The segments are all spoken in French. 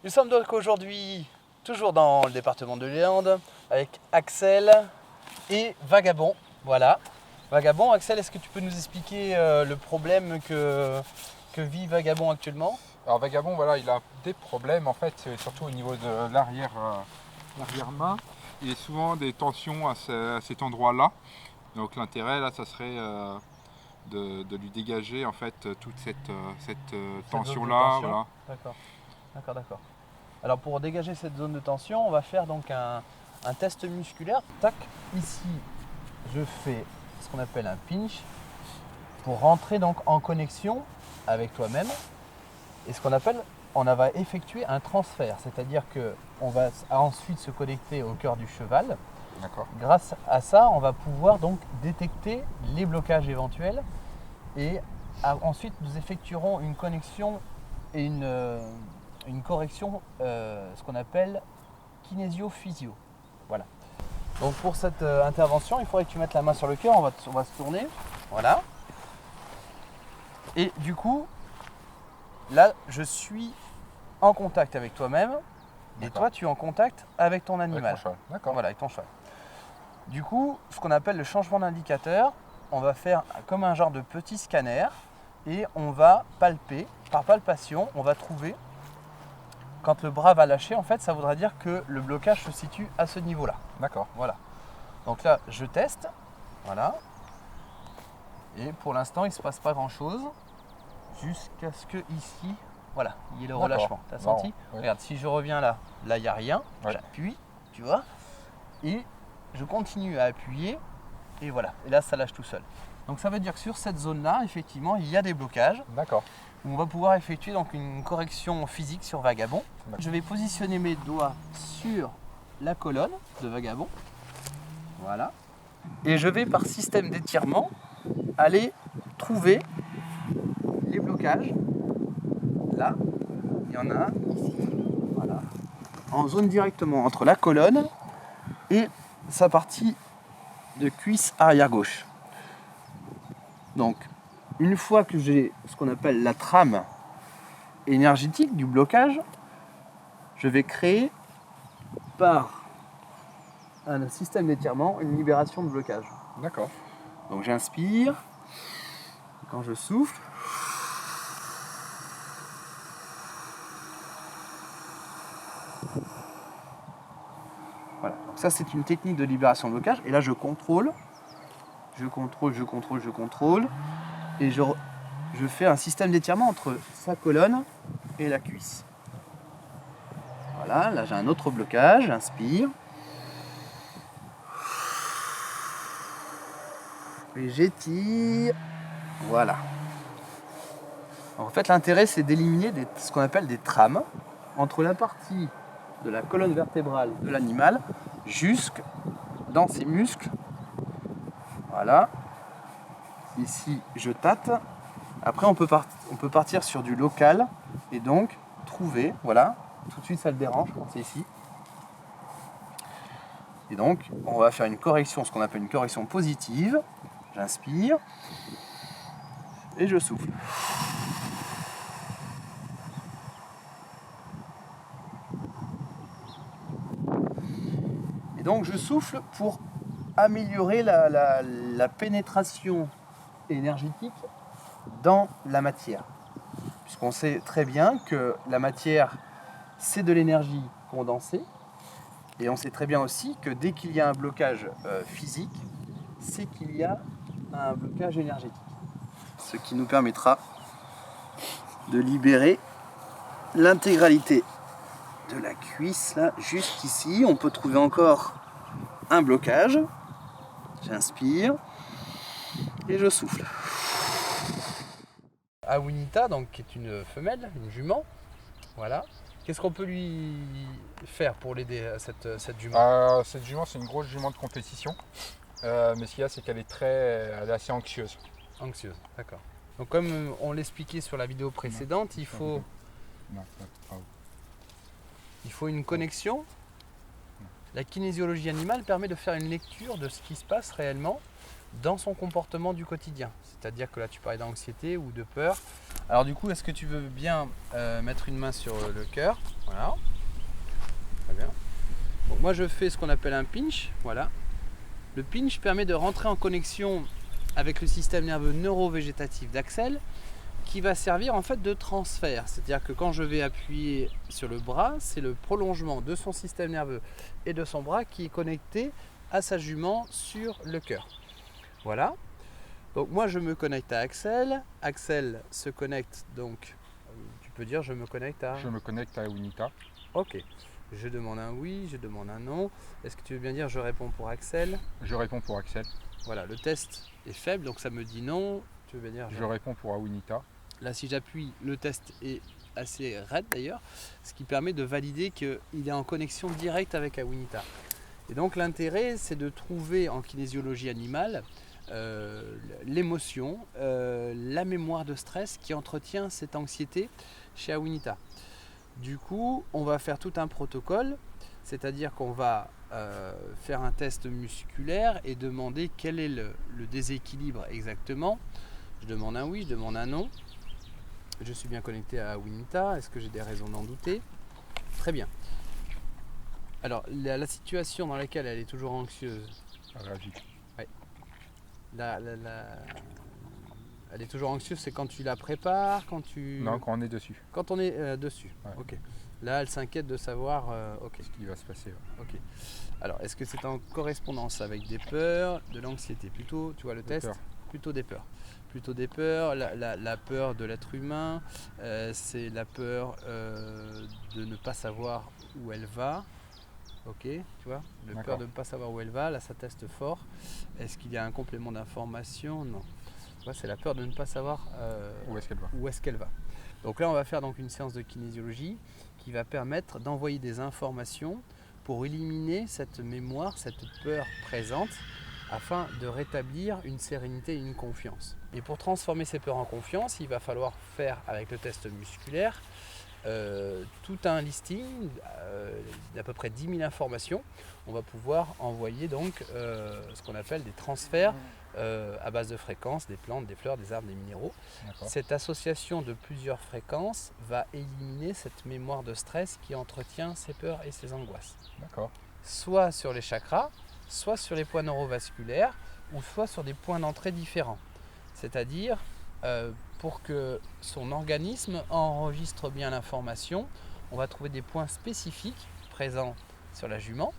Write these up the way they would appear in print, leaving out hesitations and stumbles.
Nous sommes donc aujourd'hui toujours dans le département de Léandre avec Axel et Vagabond. Voilà. Vagabond, Axel, est-ce que tu peux nous expliquer le problème que vit Vagabond actuellement? Alors Vagabond, voilà, il a des problèmes en fait, surtout au niveau de l'arrière-main. Il y a souvent des tensions à cet endroit-là. Donc l'intérêt là, ça serait de lui dégager en fait toute cette tension-là. Voilà. D'accord. Alors pour dégager cette zone de tension, on va faire donc un test musculaire. Tac, ici, je fais ce qu'on appelle un pinch pour rentrer donc en connexion avec toi-même. Et on va effectuer un transfert, c'est-à-dire qu'on va ensuite se connecter au cœur du cheval. D'accord. Grâce à ça, on va pouvoir donc détecter les blocages éventuels et ensuite nous effectuerons une connexion et une correction, ce qu'on appelle kinésio-physio. Voilà. Donc pour cette intervention, il faudrait que tu mettes la main sur le cœur, on va se tourner. Voilà. Et du coup, là, je suis en contact avec toi-même et D'accord. toi, tu es en contact avec ton Avec animal. mon cheval. D'accord. Voilà, avec ton cheval. Du coup, ce qu'on appelle le changement d'indicateur, on va faire comme un genre de petit scanner et on va palper. Par palpation, on va trouver, quand le bras va lâcher, en fait, ça voudra dire que le blocage se situe à ce niveau-là. D'accord. Voilà. Donc là, je teste. Voilà. Et pour l'instant, il ne se passe pas grand-chose. Jusqu'à ce que ici, voilà, il y ait le relâchement. Tu as senti? Oui. Regarde, si je reviens là, il n'y a rien. Ouais. J'appuie, tu vois. Et je continue à appuyer. Et voilà. Et là, ça lâche tout seul. Donc ça veut dire que sur cette zone-là, effectivement, il y a des blocages. D'accord. On va pouvoir effectuer donc une correction physique sur Vagabond. D'accord. Je vais positionner mes doigts sur la colonne de Vagabond. Voilà. Et je vais par système d'étirement aller trouver les blocages. Là, il y en a un ici. Voilà. En zone directement entre la colonne et sa partie de cuisse arrière gauche. Donc, une fois que j'ai ce qu'on appelle la trame énergétique du blocage, je vais créer par un système d'étirement une libération de blocage. D'accord. Donc j'inspire, quand je souffle, voilà. Donc ça c'est une technique de libération de blocage. Et là je contrôle, et je fais un système d'étirement entre sa colonne et la cuisse. Voilà, là j'ai un autre blocage, j'inspire. Et j'étire. Voilà. En fait, l'intérêt, c'est d'éliminer ce qu'on appelle des trames entre la partie de la colonne vertébrale de l'animal jusque dans ses muscles. Voilà. Ici, je tâte. Après, on peut partir sur du local et donc trouver. Voilà. Tout de suite, ça le dérange quand c'est ici. Et donc, on va faire une correction, ce qu'on appelle une correction positive. J'inspire et je souffle. Et donc je souffle pour améliorer la pénétration énergétique dans la matière. Puisqu'on sait très bien que la matière, c'est de l'énergie condensée. Et on sait très bien aussi que dès qu'il y a un blocage physique, c'est qu'il y a un blocage énergétique. Ce qui nous permettra de libérer l'intégralité de la cuisse, là, jusqu'ici. On peut trouver encore un blocage. J'inspire et je souffle. Awinita, donc, qui est une femelle, une jument. Voilà. Qu'est-ce qu'on peut lui faire pour l'aider à cette jument? Cette jument, c'est une grosse jument de compétition. Mais ce qu'il y a, c'est qu'elle elle est assez anxieuse. Anxieuse, d'accord. Donc comme on l'expliquait sur la vidéo précédente, il faut une connexion. La kinésiologie animale permet de faire une lecture de ce qui se passe réellement dans son comportement du quotidien. C'est-à-dire que là, tu parlais d'anxiété ou de peur. Alors du coup, est-ce que tu veux bien mettre une main sur le cœur? Voilà. Très bien. Donc, moi, je fais ce qu'on appelle un pinch. Voilà. Le pinch permet de rentrer en connexion avec le système nerveux neurovégétatif d'Axel, qui va servir en fait de transfert. C'est-à-dire que quand je vais appuyer sur le bras, c'est le prolongement de son système nerveux et de son bras qui est connecté à sa jument sur le cœur. Voilà. Donc moi je me connecte à Axel. Axel se connecte donc, tu peux dire je me connecte à... Je me connecte à Awinita. Ok. Je demande un oui, je demande un non. Est-ce que tu veux bien dire je réponds pour Axel? Je réponds pour Axel. Voilà, le test est faible, donc ça me dit non. Tu veux bien dire je réponds pour Awinita. Là, si j'appuie, le test est assez raide d'ailleurs, ce qui permet de valider qu'il est en connexion directe avec Awinita. Et donc l'intérêt, c'est de trouver en kinésiologie animale l'émotion, la mémoire de stress qui entretient cette anxiété chez Awinita. Du coup, on va faire tout un protocole, c'est-à-dire qu'on va faire un test musculaire et demander quel est le déséquilibre exactement. Je demande un oui, je demande un non. Je suis bien connecté à Awinita. Est-ce que j'ai des raisons d'en douter? Très bien. Alors, la situation dans laquelle elle est toujours anxieuse. Ouais. Elle est toujours anxieuse, c'est quand tu la prépares, quand tu... Non, quand on est dessus. Quand on est dessus. Ouais. Ok. Là, elle s'inquiète de savoir ce qui va se passer. Ouais. Ok. Alors, est-ce que c'est en correspondance avec des peurs, de l'anxiété? Plutôt, tu vois le test? Plutôt des peurs. Plutôt des peurs. La peur de l'être humain, c'est la peur de ne pas savoir où elle va. Ok, tu vois, la peur de ne pas savoir où elle va, là ça teste fort. Est-ce qu'il y a un complément d'information? Non. C'est la peur de ne pas savoir où est-ce qu'elle va. Donc là on va faire donc une séance de kinésiologie qui va permettre d'envoyer des informations pour éliminer cette mémoire, cette peur présente, afin de rétablir une sérénité et une confiance. Et pour transformer ces peurs en confiance, il va falloir faire avec le test musculaire tout un listing d'à peu près 10 000 informations. On va pouvoir envoyer donc ce qu'on appelle des transferts à base de fréquences, des plantes, des fleurs, des arbres, des minéraux. Cette association de plusieurs fréquences va éliminer cette mémoire de stress qui entretient ces peurs et ces angoisses. Soit sur les chakras, soit sur les points neurovasculaires, ou soit sur des points d'entrée différents. C'est-à-dire pour que son organisme enregistre bien l'information, on va trouver des points spécifiques présents sur la jument.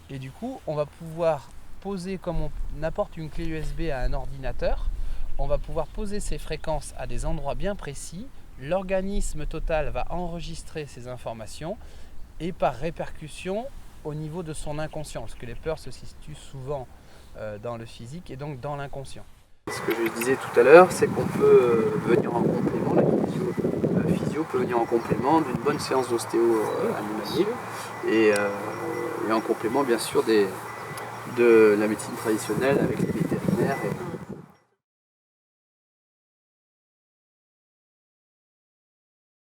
Et du coup, on va pouvoir poser, comme on apporte une clé USB à un ordinateur, on va pouvoir poser ces fréquences à des endroits bien précis. L'organisme total va enregistrer ces informations et par répercussion au niveau de son inconscient, parce que les peurs se situent souvent dans le physique et donc dans l'inconscient. Ce que je disais tout à l'heure, c'est qu'on peut venir en complément, la physio peut venir en complément d'une bonne séance d'ostéo animalier et en complément bien sûr de la médecine traditionnelle avec les vétérinaires.